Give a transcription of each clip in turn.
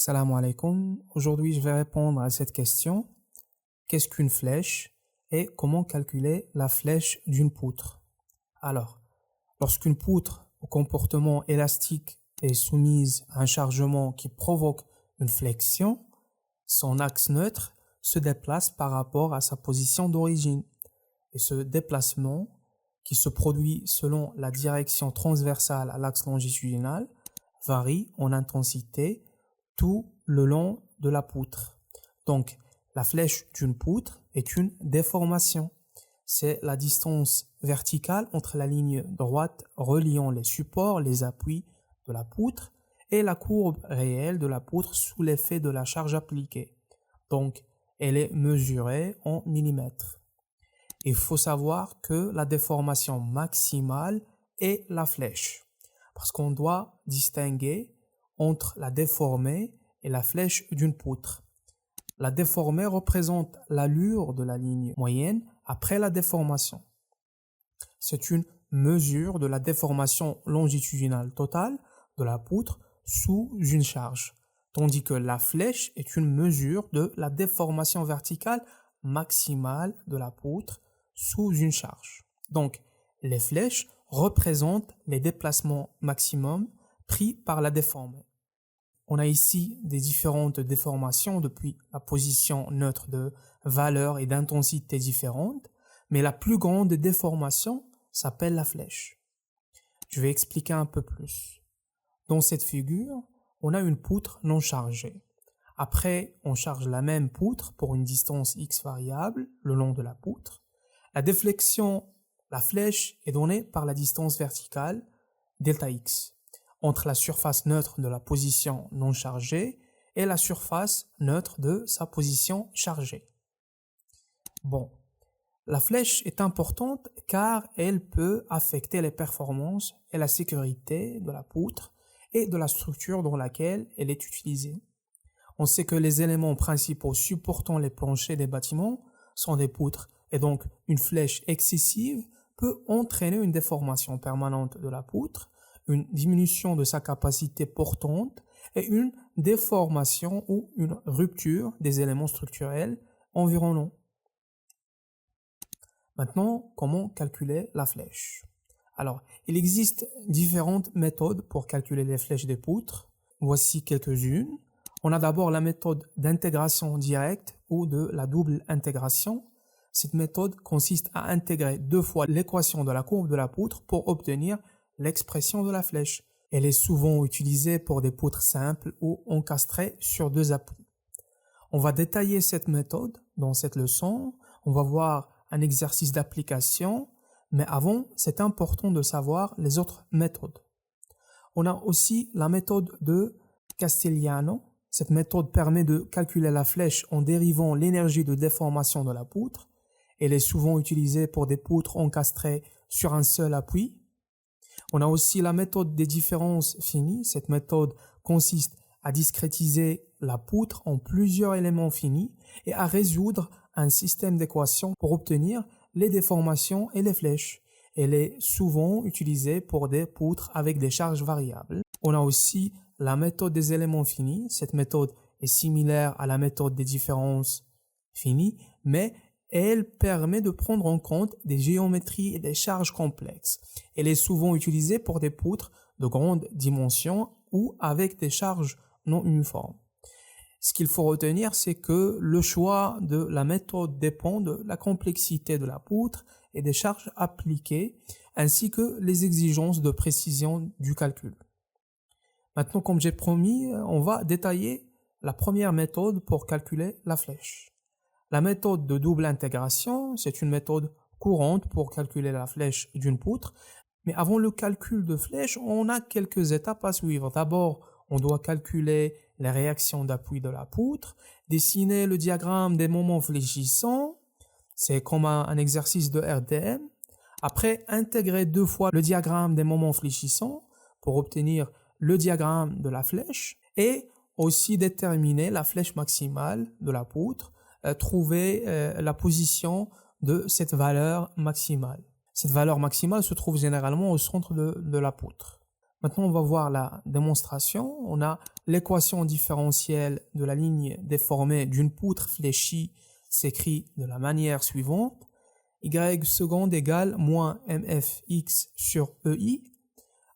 Salam alaikum. Aujourd'hui, je vais répondre à cette question. Qu'est-ce qu'une flèche et comment calculer la flèche d'une poutre? Alors, lorsqu'une poutre au comportement élastique est soumise à un chargement qui provoque une flexion, son axe neutre se déplace par rapport à sa position d'origine. Et ce déplacement, qui se produit selon la direction transversale à l'axe longitudinal, varie en intensité tout le long de la poutre. Donc, la flèche d'une poutre est une déformation. C'est la distance verticale entre la ligne droite reliant les supports, les appuis de la poutre et la courbe réelle de la poutre sous l'effet de la charge appliquée. Donc, elle est mesurée en millimètres. Il faut savoir que la déformation maximale est la flèche, parce qu'on doit distinguer entre la déformée et la flèche d'une poutre. La déformée représente l'allure de la ligne moyenne après la déformation. C'est une mesure de la déformation longitudinale totale de la poutre sous une charge, tandis que la flèche est une mesure de la déformation verticale maximale de la poutre sous une charge. Donc, les flèches représentent les déplacements maximums pris par la déformée. On a ici des différentes déformations depuis la position neutre de valeurs et d'intensité différentes, mais la plus grande déformation s'appelle la flèche. Je vais expliquer un peu plus. Dans cette figure, on a une poutre non chargée. Après, on charge la même poutre pour une distance x variable le long de la poutre. La déflexion, la flèche, est donnée par la distance verticale, delta x, entre la surface neutre de la position non chargée et la surface neutre de sa position chargée. Bon, la flèche est importante car elle peut affecter les performances et la sécurité de la poutre et de la structure dans laquelle elle est utilisée. On sait que les éléments principaux supportant les planchers des bâtiments sont des poutres et donc une flèche excessive peut entraîner une déformation permanente de la poutre, une diminution de sa capacité portante et une déformation ou une rupture des éléments structurels environnants. Maintenant, comment calculer la flèche? Alors, il existe différentes méthodes pour calculer les flèches des poutres. Voici quelques-unes. On a d'abord la méthode d'intégration directe ou de la double intégration. Cette méthode consiste à intégrer deux fois l'équation de la courbe de la poutre pour obtenir l'expression de la flèche. Elle est souvent utilisée pour des poutres simples ou encastrées sur deux appuis. On va détailler cette méthode dans cette leçon. On va voir un exercice d'application, mais avant, c'est important de savoir les autres méthodes. On a aussi la méthode de Castigliano. Cette méthode permet de calculer la flèche en dérivant l'énergie de déformation de la poutre. Elle est souvent utilisée pour des poutres encastrées sur un seul appui. On a aussi la méthode des différences finies. Cette méthode consiste à discrétiser la poutre en plusieurs éléments finis et à résoudre un système d'équations pour obtenir les déformations et les flèches. Elle est souvent utilisée pour des poutres avec des charges variables. On a aussi la méthode des éléments finis. Cette méthode est similaire à la méthode des différences finies, mais elle permet de prendre en compte des géométries et des charges complexes. Elle est souvent utilisée pour des poutres de grande dimension ou avec des charges non uniformes. Ce qu'il faut retenir, c'est que le choix de la méthode dépend de la complexité de la poutre et des charges appliquées, ainsi que les exigences de précision du calcul. Maintenant, comme j'ai promis, on va détailler la première méthode pour calculer la flèche. La méthode de double intégration, c'est une méthode courante pour calculer la flèche d'une poutre, mais avant le calcul de flèche, on a quelques étapes à suivre. D'abord, on doit calculer les réactions d'appui de la poutre, dessiner le diagramme des moments fléchissants, c'est comme un exercice de RDM. Après, intégrer deux fois le diagramme des moments fléchissants pour obtenir le diagramme de la flèche et aussi déterminer la flèche maximale de la poutre, trouver la position de cette valeur maximale. Cette valeur maximale se trouve généralement au centre de la poutre. Maintenant, on va voir la démonstration. On a l'équation différentielle de la ligne déformée d'une poutre fléchie s'écrit de la manière suivante. Y seconde égale moins mfx sur ei.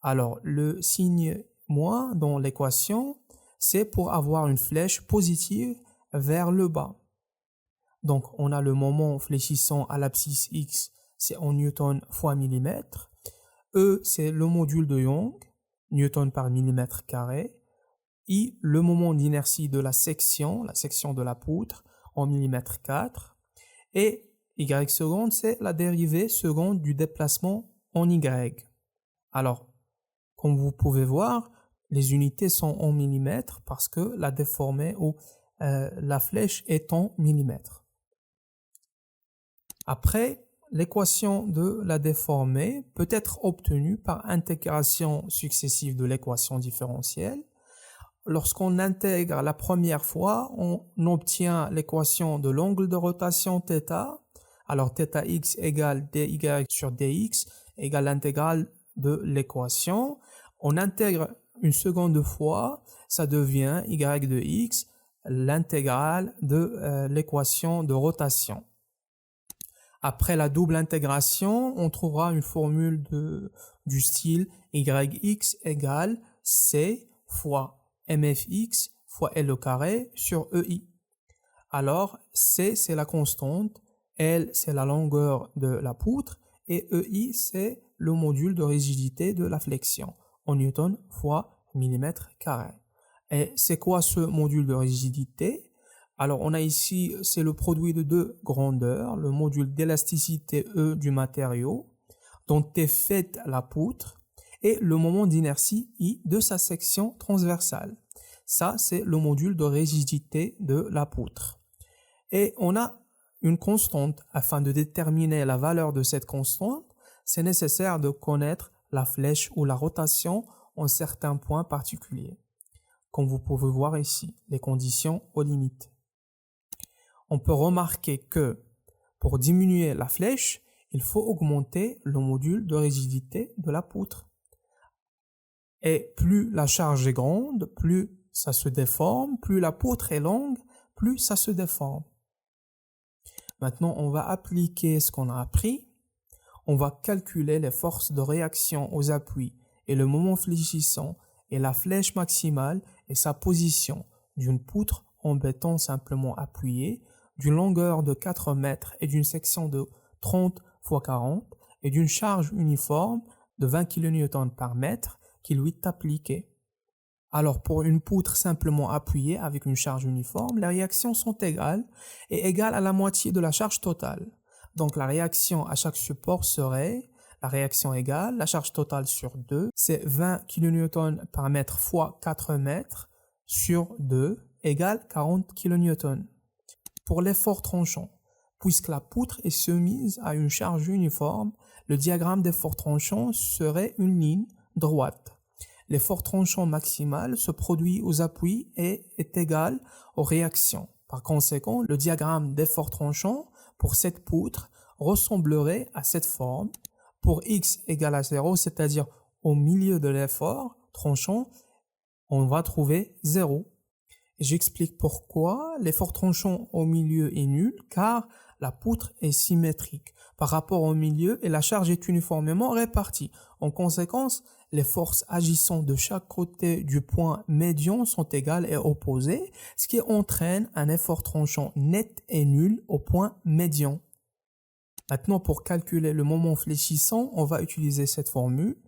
Alors, le signe moins dans l'équation, c'est pour avoir une flèche positive vers le bas. Donc, on a le moment fléchissant à l'abscisse x, c'est en newton fois millimètre. E, c'est le module de Young, newton par millimètre carré. I, le moment d'inertie de la section de la poutre, en millimètre 4. Et y seconde, c'est la dérivée seconde du déplacement en y. Alors, comme vous pouvez voir, les unités sont en millimètres parce que la déformée ou la flèche est en millimètres. Après, l'équation de la déformée peut être obtenue par intégration successive de l'équation différentielle. Lorsqu'on intègre la première fois, on obtient l'équation de l'angle de rotation θ. Alors θx égale dy sur dx égale l'intégrale de l'équation. On intègre une seconde fois, ça devient y de x, l'intégrale de l'équation de rotation. Après la double intégration, on trouvera une formule du style yx égale c fois mfx fois L au carré sur EI. Alors, C, c'est la constante, L, c'est la longueur de la poutre, et EI, c'est le module de rigidité de la flexion, en newton fois millimètre carré. Et c'est quoi ce module de rigidité? Alors, on a ici, c'est le produit de deux grandeurs, le module d'élasticité E du matériau, dont est faite la poutre, et le moment d'inertie I de sa section transversale. Ça, c'est le module de rigidité de la poutre. Et on a une constante. Afin de déterminer la valeur de cette constante, c'est nécessaire de connaître la flèche ou la rotation en certains points particuliers. Comme vous pouvez voir ici, les conditions aux limites. On peut remarquer que pour diminuer la flèche, il faut augmenter le module de rigidité de la poutre. Et plus la charge est grande, plus ça se déforme, plus la poutre est longue, plus ça se déforme. Maintenant, on va appliquer ce qu'on a appris. On va calculer les forces de réaction aux appuis et le moment fléchissant et la flèche maximale et sa position d'une poutre en béton simplement appuyée, d'une longueur de 4 mètres et d'une section de 30 x 40 et d'une charge uniforme de 20 kN par mètre qui lui est appliquée. Alors pour une poutre simplement appuyée avec une charge uniforme, les réactions sont égales et égales à la moitié de la charge totale. Donc la réaction à chaque support serait la réaction égale, la charge totale sur 2, c'est 20 kN par mètre fois 4 mètres sur 2 égale 40 kN. Pour l'effort tranchant, puisque la poutre est soumise à une charge uniforme, le diagramme d'effort tranchant serait une ligne droite. L'effort tranchant maximal se produit aux appuis et est égal aux réactions. Par conséquent, le diagramme d'effort tranchant pour cette poutre ressemblerait à cette forme. Pour x égale à 0, c'est-à-dire au milieu de l'effort tranchant, on va trouver 0. J'explique pourquoi l'effort tranchant au milieu est nul, car la poutre est symétrique par rapport au milieu et la charge est uniformément répartie. En conséquence, les forces agissant de chaque côté du point médian sont égales et opposées, ce qui entraîne un effort tranchant net et nul au point médian. Maintenant, pour calculer le moment fléchissant, on va utiliser cette formule.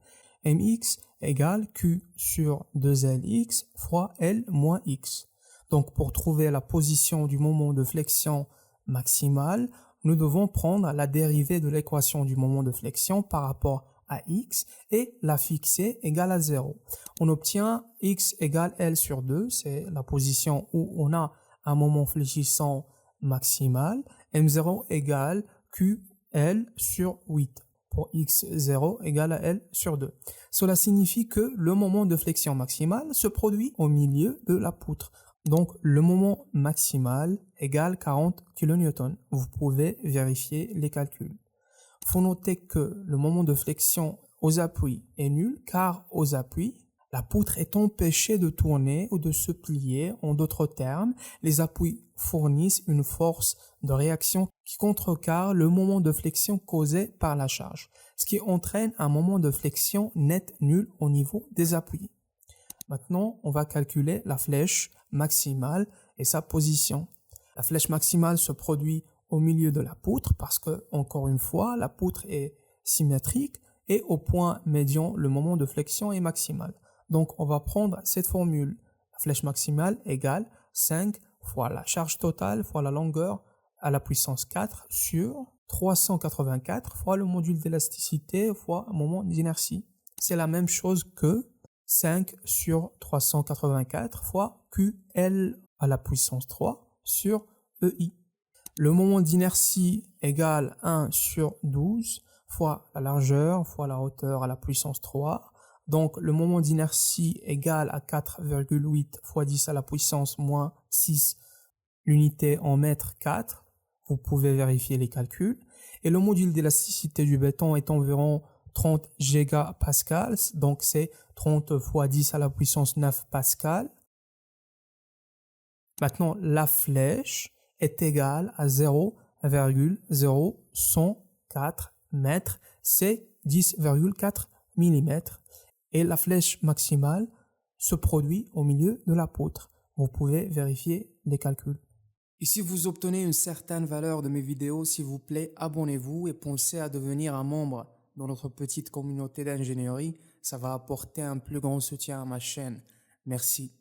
Mx égale Q sur 2Lx fois L moins X. Donc, pour trouver la position du moment de flexion maximale, nous devons prendre la dérivée de l'équation du moment de flexion par rapport à x et la fixer égale à 0. On obtient x égale L sur 2, c'est la position où on a un moment fléchissant maximal. M0 égale QL sur 8 pour x0 égale à L sur 2. Cela signifie que le moment de flexion maximale se produit au milieu de la poutre. Donc, le moment maximal égale 40 kN. Vous pouvez vérifier les calculs. Il faut noter que le moment de flexion aux appuis est nul car aux appuis, la poutre est empêchée de tourner ou de se plier. En d'autres termes, les appuis fournissent une force de réaction qui contrecarre le moment de flexion causé par la charge, ce qui entraîne un moment de flexion net nul au niveau des appuis. Maintenant, on va calculer la flèche maximale et sa position. La flèche maximale se produit au milieu de la poutre parce que, encore une fois, la poutre est symétrique et au point médian, le moment de flexion est maximal. Donc, on va prendre cette formule. La flèche maximale égale 5 fois la charge totale fois la longueur à la puissance 4 sur 384 fois le module d'élasticité fois moment d'inertie. C'est la même chose que 5 sur 384 fois QL à la puissance 3 sur EI. Le moment d'inertie égale 1 sur 12 fois la largeur fois la hauteur à la puissance 3. Donc, le moment d'inertie égale à 4,8 fois 10 à la puissance moins 6 l'unité en mètre 4. Vous pouvez vérifier les calculs. Et le module d'élasticité du béton est environ 30 gigapascales. Donc, c'est 30 fois 10 à la puissance 9 pascal. Maintenant, la flèche est égale à 0,0104 mètres. C'est 10,4 mm. Et la flèche maximale se produit au milieu de la poutre. Vous pouvez vérifier les calculs. Et si vous obtenez une certaine valeur de mes vidéos, s'il vous plaît, abonnez-vous et pensez à devenir un membre dans notre petite communauté d'ingénierie. Ça va apporter un plus grand soutien à ma chaîne. Merci.